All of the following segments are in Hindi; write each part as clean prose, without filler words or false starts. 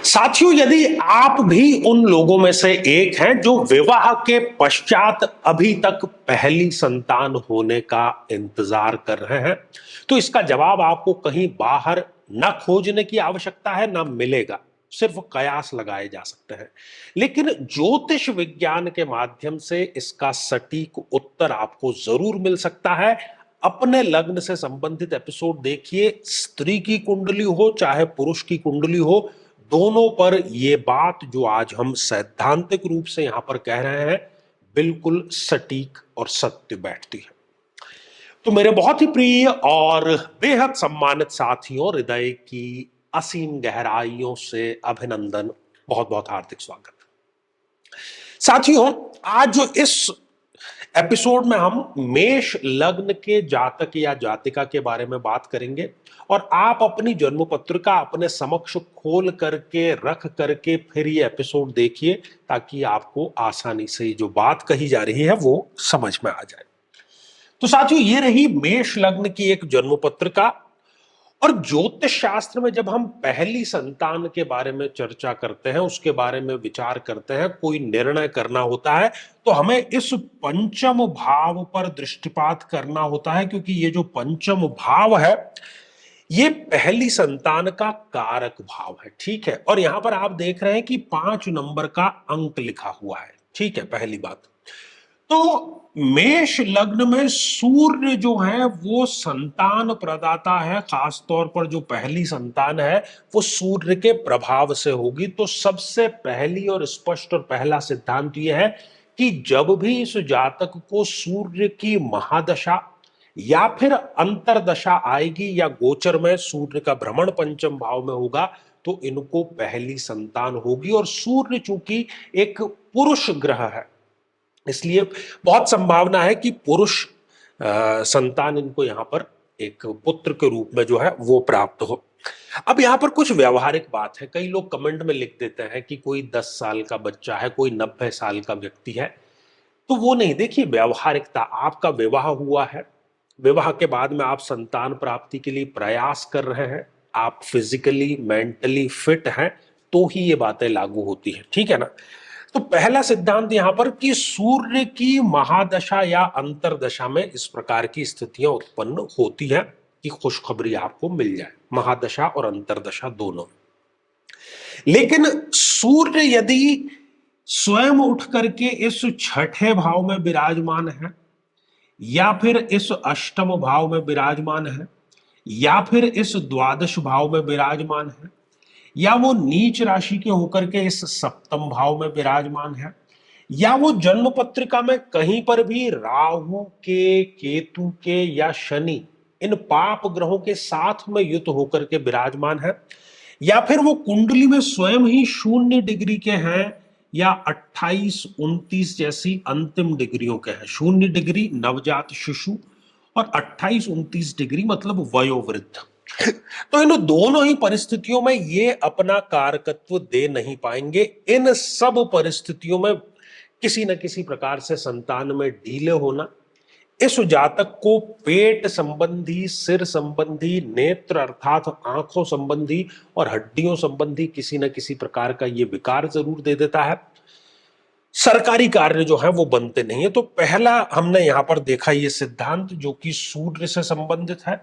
साथियों, यदि आप भी उन लोगों में से एक हैं जो विवाह के पश्चात अभी तक पहली संतान होने का इंतजार कर रहे हैं, तो इसका जवाब आपको कहीं बाहर न खोजने की आवश्यकता है, न मिलेगा। सिर्फ कयास लगाए जा सकते हैं, लेकिन ज्योतिष विज्ञान के माध्यम से इसका सटीक उत्तर आपको जरूर मिल सकता है। अपने लग्न से संबंधित एपिसोड देखिए, स्त्री की कुंडली हो चाहे पुरुष की कुंडली हो, दोनों पर यह बात जो आज हम सैद्धांतिक रूप से यहां पर कह रहे हैं, बिल्कुल सटीक और सत्य बैठती है। तो मेरे बहुत ही प्रिय और बेहद सम्मानित साथियों, हृदय की असीम गहराइयों से अभिनंदन, बहुत बहुत हार्दिक स्वागत। साथियों, आज जो इस एपिसोड में हम मेष लग्न के जातक या जातिका के बारे में बात करेंगे, और आप अपनी जन्म पत्रिका अपने समक्ष खोल करके रख करके फिर ये एपिसोड देखिए, ताकि आपको आसानी से जो बात कही जा रही है वो समझ में आ जाए। तो साथियों, ये रही मेष लग्न की एक जन्म पत्रिका। और ज्योतिष शास्त्र में जब हम पहली संतान के बारे में चर्चा करते हैं, उसके बारे में विचार करते हैं, कोई निर्णय करना होता है, तो हमें इस पंचम भाव पर दृष्टिपात करना होता है, क्योंकि ये जो पंचम भाव है ये पहली संतान का कारक भाव है। ठीक है, और यहां पर आप देख रहे हैं कि 5 नंबर का अंक लिखा हुआ है। ठीक है, पहली बात तो मेष लग्न में सूर्य जो है वो संतान प्रदाता है। खासतौर पर जो पहली संतान है वो सूर्य के प्रभाव से होगी। तो सबसे पहली और स्पष्ट और पहला सिद्धांत यह है कि जब भी इस जातक को सूर्य की महादशा या फिर अंतरदशा आएगी, या गोचर में सूर्य का भ्रमण पंचम भाव में होगा, तो इनको पहली संतान होगी। और सूर्य चूंकि एक पुरुष ग्रह है, इसलिए बहुत संभावना है कि पुरुष संतान इनको यहां पर एक पुत्र के रूप में जो है वो प्राप्त हो। अब यहां पर कुछ व्यवहारिक बात है। कई लोग कमेंट में लिख देते हैं कि कोई 10 साल का बच्चा है, कोई 90 साल का व्यक्ति है, तो वो नहीं। देखिए, व्यवहारिकता, आपका विवाह हुआ है, विवाह के बाद में आप संतान प्राप्ति के लिए प्रयास कर रहे हैं, आप फिजिकली मेंटली फिट हैं, तो ही ये बातें लागू होती है। ठीक है ना। तो पहला सिद्धांत यहां पर कि सूर्य की महादशा या अंतरदशा में इस प्रकार की स्थितियां उत्पन्न होती है कि खुशखबरी आपको मिल जाए, महादशा और अंतरदशा दोनों। लेकिन सूर्य यदि स्वयं उठ करके इस छठे भाव में विराजमान है, या फिर इस अष्टम भाव में विराजमान है, या फिर इस द्वादश भाव में विराजमान है, या वो नीच राशि के होकर के इस सप्तम भाव में विराजमान है, या वो जन्म पत्रिका में कहीं पर भी राहु के, केतु के या शनि, इन पाप ग्रहों के साथ में युत होकर के विराजमान है, या फिर वो कुंडली में स्वयं ही 0 डिग्री के हैं, या 28, 29 जैसी अंतिम डिग्रियों के हैं। 0 डिग्री नवजात शिशु, और 28, 29 डिग्री मतलब वयोवृद्ध। तो इन दोनों ही परिस्थितियों में ये अपना कारकत्व दे नहीं पाएंगे। इन सब परिस्थितियों में किसी न किसी प्रकार से संतान में ढीले होना, इस जातक को पेट संबंधी, सिर संबंधी, नेत्र अर्थात आंखों संबंधी और हड्डियों संबंधी किसी न किसी प्रकार का ये विकार जरूर दे देता है। सरकारी कार्य जो है वो बनते नहीं है। तो पहला हमने यहां पर देखा ये सिद्धांत जो कि सूर्य से संबंधित है।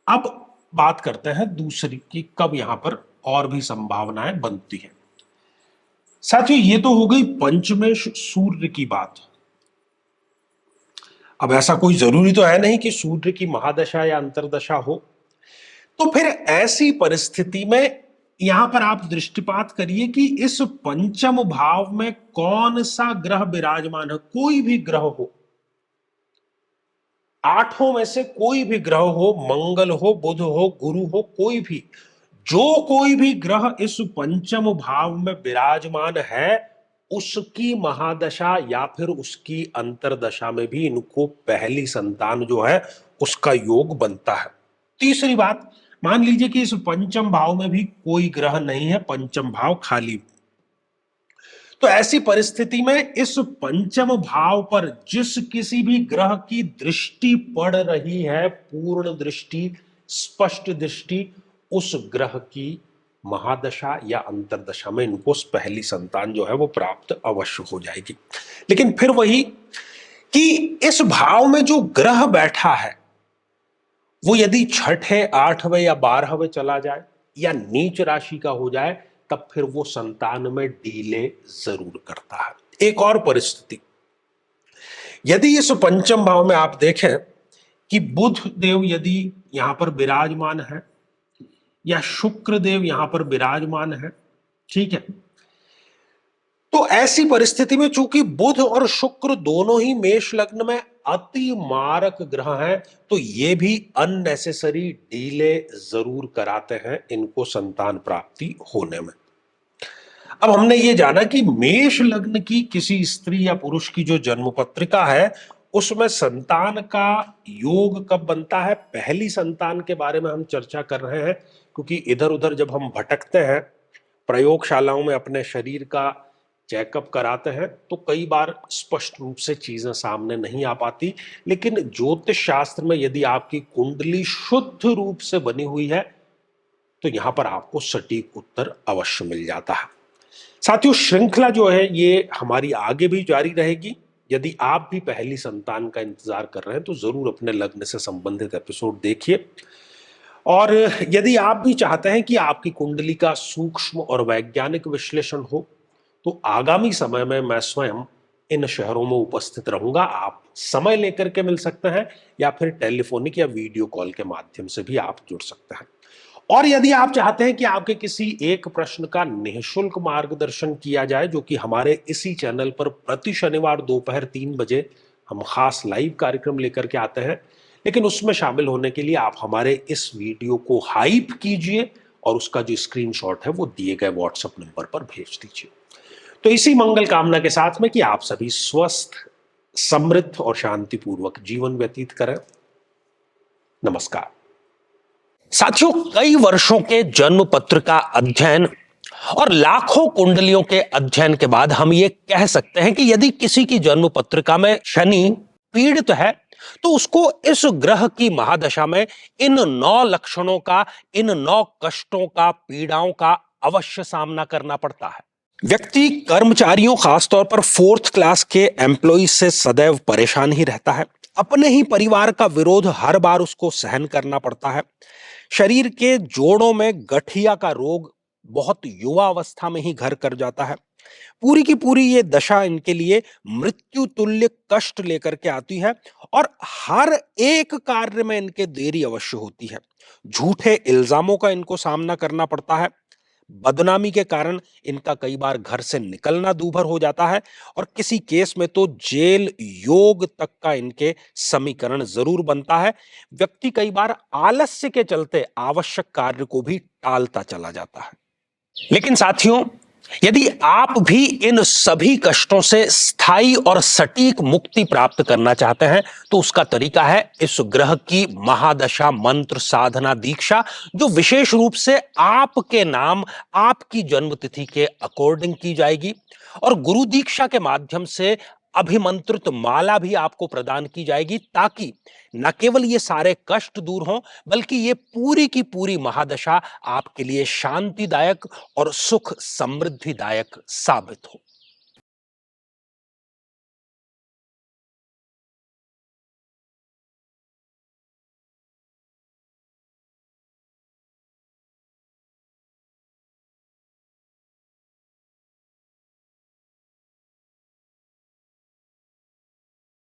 अब बात करते हैं दूसरी की, कब यहां पर और भी संभावनाएं बनती हैं। साथियों, ये तो हो गई पंचमेश सूर्य की बात। अब ऐसा कोई जरूरी तो है नहीं कि सूर्य की महादशा या अंतरदशा हो। तो फिर ऐसी परिस्थिति में यहां पर आप दृष्टिपात करिए कि इस पंचम भाव में कौन सा ग्रह विराजमान है। कोई भी ग्रह हो, 8 में से कोई भी ग्रह हो, मंगल हो, बुध हो, गुरु हो, कोई भी, जो कोई भी ग्रह इस पंचम भाव में विराजमान है, उसकी महादशा या फिर उसकी अंतरदशा में भी इनको पहली संतान जो है उसका योग बनता है। तीसरी बात, मान लीजिए कि इस पंचम भाव में भी कोई ग्रह नहीं है, पंचम भाव खाली, तो ऐसी परिस्थिति में इस पंचम भाव पर जिस किसी भी ग्रह की दृष्टि पड़ रही है, पूर्ण दृष्टि, स्पष्ट दृष्टि, उस ग्रह की महादशा या अंतरदशा में इनको पहली संतान जो है वो प्राप्त अवश्य हो जाएगी। लेकिन फिर वही कि इस भाव में जो ग्रह बैठा है वो यदि छठे, आठवें या 12वें चला जाए या नीच राशि का हो जाए, तब फिर वो संतान में डीले जरूर करता है। एक और परिस्थिति, यदि इस पंचम भाव में आप देखें कि बुध देव यदि यहां पर विराजमान है या शुक्र देव यहां पर विराजमान है, ठीक है, तो ऐसी परिस्थिति में चूंकि बुध और शुक्र दोनों ही मेष लग्न में अति मारक ग्रह हैं, तो ये भी अननेसेसरी डीले जरूर कराते हैं इनको संतान प्राप्ति होने में। अब हमने ये जाना कि मेष लग्न की किसी स्त्री या पुरुष की जो जन्म पत्रिका है उसमें संतान का योग कब बनता है, पहली संतान के बारे में हम चर्चा कर रहे हैं, क्योंकि इधर उधर जब हम भटकते हैं, प्रयोगशालाओं में अपने शरीर का चेकअप कराते हैं, तो कई बार स्पष्ट रूप से चीजें सामने नहीं आ पाती। लेकिन ज्योतिष शास्त्र में यदि आपकी कुंडली शुद्ध रूप से बनी हुई है तो यहां पर आपको सटीक उत्तर अवश्य मिल जाता है। साथियों, श्रृंखला जो है ये हमारी आगे भी जारी रहेगी। यदि आप भी पहली संतान का इंतजार कर रहे हैं तो जरूर अपने लग्न से संबंधित एपिसोड देखिए। और यदि आप भी चाहते हैं कि आपकी कुंडली का सूक्ष्म और वैज्ञानिक विश्लेषण हो, तो आगामी समय में मैं स्वयं इन शहरों में उपस्थित रहूंगा। आप समय लेकर के मिल सकते हैं या फिर टेलीफोनिक या वीडियो कॉल के माध्यम से भी आप जुड़ सकते हैं। और यदि आप चाहते हैं कि आपके किसी एक प्रश्न का निःशुल्क मार्गदर्शन किया जाए, जो कि हमारे इसी चैनल पर प्रति शनिवार दोपहर 3 बजे हम खास लाइव कार्यक्रम लेकर के आते हैं, लेकिन उसमें शामिल होने के लिए आप हमारे इस वीडियो को हाइप कीजिए और उसका जो स्क्रीनशॉट है वो दिए गए व्हाट्सएप नंबर पर भेज दीजिए। तो इसी मंगल कामना के साथ में कि आप सभी स्वस्थ, समृद्ध और शांतिपूर्वक जीवन व्यतीत करें। नमस्कार। साथियों, कई वर्षों के जन्म पत्र का अध्ययन और लाखों कुंडलियों के अध्ययन के बाद हम ये कह सकते हैं कि यदि किसी की जन्म पत्रिका में शनि पीड़ित है तो उसको इस ग्रह की महादशा में इन 9 लक्षणों का, इन 9 कष्टों का, पीड़ाओं का अवश्य सामना करना पड़ता है। व्यक्ति कर्मचारियों, खासतौर पर 4th क्लास के एम्प्लॉय से सदैव परेशान ही रहता है। अपने ही परिवार का विरोध हर बार उसको सहन करना पड़ता है। शरीर के जोड़ों में गठिया का रोग बहुत युवा अवस्था में ही घर कर जाता है। पूरी की पूरी ये दशा इनके लिए मृत्यु तुल्य कष्ट लेकर के आती है और हर एक कार्य में इनके देरी अवश्य होती है। झूठे इल्जामों का इनको सामना करना पड़ता है। बदनामी के कारण इनका कई बार घर से निकलना दूभर हो जाता है और किसी केस में तो जेल योग तक का इनके समीकरण जरूर बनता है। व्यक्ति कई बार आलस्य के चलते आवश्यक कार्य को भी टालता चला जाता है। लेकिन साथियों, यदि आप भी इन सभी कष्टों से स्थायी और सटीक मुक्ति प्राप्त करना चाहते हैं तो उसका तरीका है इस ग्रह की महादशा मंत्र साधना दीक्षा, जो विशेष रूप से आपके नाम, आपकी जन्मतिथि के अकॉर्डिंग की जाएगी। और गुरु दीक्षा के माध्यम से अभिमंत्रित माला भी आपको प्रदान की जाएगी, ताकि न केवल ये सारे कष्ट दूर हों, बल्कि ये पूरी की पूरी महादशा आपके लिए शांतिदायक और सुख समृद्धिदायक साबित हो।